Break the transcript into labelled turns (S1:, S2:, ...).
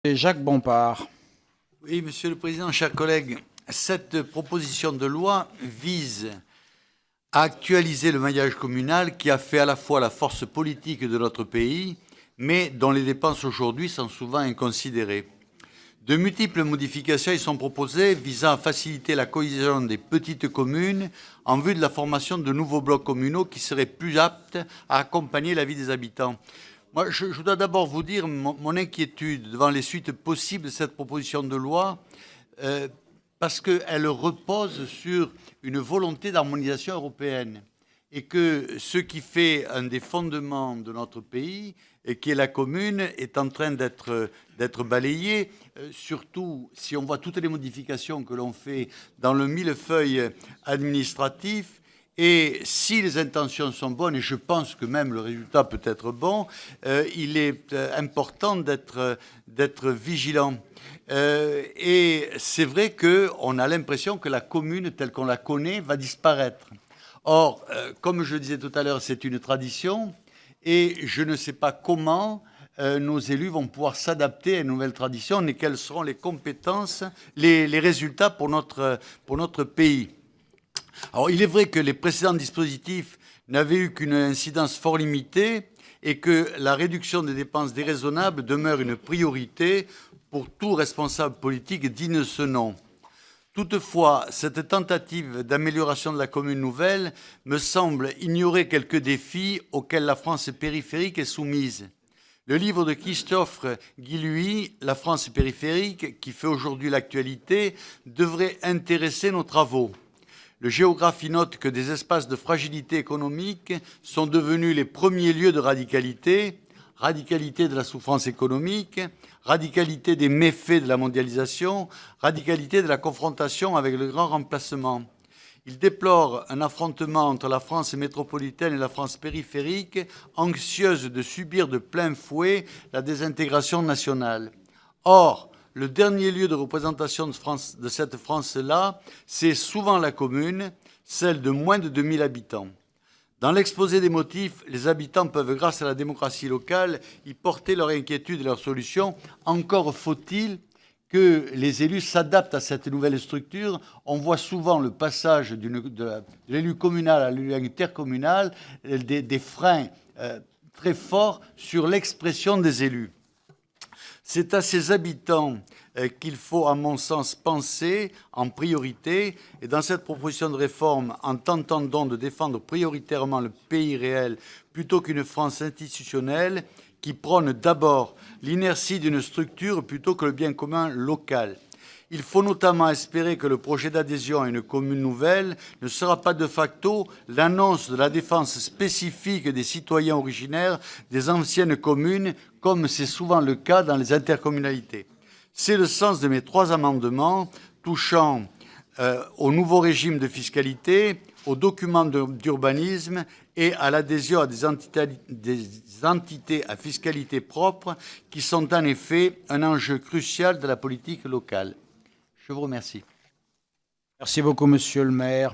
S1: Et Jacques Bompard.
S2: Oui, Monsieur le Président, chers collègues, cette proposition de loi vise à actualiser le maillage communal qui a fait à la fois la force politique de notre pays, mais dont les dépenses aujourd'hui sont souvent inconsidérées. De multiples modifications y sont proposées visant à faciliter la cohésion des petites communes en vue de la formation de nouveaux blocs communaux qui seraient plus aptes à accompagner la vie des habitants. Moi, je dois d'abord vous dire mon inquiétude devant les suites possibles de cette proposition de loi, parce qu'elle repose sur une volonté d'harmonisation européenne et que ce qui fait un des fondements de notre pays, et qui est la commune, est en train d'être balayé, surtout si on voit toutes les modifications que l'on fait dans le millefeuille administratif. Et si les intentions sont bonnes, et je pense que même le résultat peut être bon, il est important d'être vigilant. Et c'est vrai qu'on a l'impression que la commune telle qu'on la connaît va disparaître. Or, comme je le disais tout à l'heure, c'est une tradition et je ne sais pas comment nos élus vont pouvoir s'adapter à une nouvelle tradition et quelles seront les compétences, les résultats pour notre pays. Alors, il est vrai que les précédents dispositifs n'avaient eu qu'une incidence fort limitée et que la réduction des dépenses déraisonnables demeure une priorité pour tout responsable politique digne de ce nom. Toutefois, cette tentative d'amélioration de la commune nouvelle me semble ignorer quelques défis auxquels la France périphérique est soumise. Le livre de Christophe Guilluy, La France périphérique, qui fait aujourd'hui l'actualité, devrait intéresser nos travaux. Le géographe y note que des espaces de fragilité économique sont devenus les premiers lieux de radicalité, radicalité de la souffrance économique, radicalité des méfaits de la mondialisation, radicalité de la confrontation avec le grand remplacement. Il déplore un affrontement entre la France métropolitaine et la France périphérique, anxieuse de subir de plein fouet la désintégration nationale. Or, le dernier lieu de représentation de cette France-là, c'est souvent la commune, celle de moins de 2000 habitants. Dans l'exposé des motifs, les habitants peuvent, grâce à la démocratie locale, y porter leur inquiétude et leurs solutions. Encore faut-il que les élus s'adaptent à cette nouvelle structure. On voit souvent le passage de l'élu communal à l'élu intercommunal, des freins très forts sur l'expression des élus. C'est à ces habitants qu'il faut, à mon sens, penser en priorité. Et dans cette proposition de réforme, en tentant donc de défendre prioritairement le pays réel plutôt qu'une France institutionnelle qui prône d'abord l'inertie d'une structure plutôt que le bien commun local. Il faut notamment espérer que le projet d'adhésion à une commune nouvelle ne sera pas de facto l'annonce de la défense spécifique des citoyens originaires des anciennes communes, comme c'est souvent le cas dans les intercommunalités. C'est le sens de mes 3 amendements touchant au nouveau régime de fiscalité, aux documents d'urbanisme et à l'adhésion à des entités à fiscalité propre qui sont en effet un enjeu crucial de la politique locale. Je vous remercie.
S1: Merci beaucoup, monsieur le maire.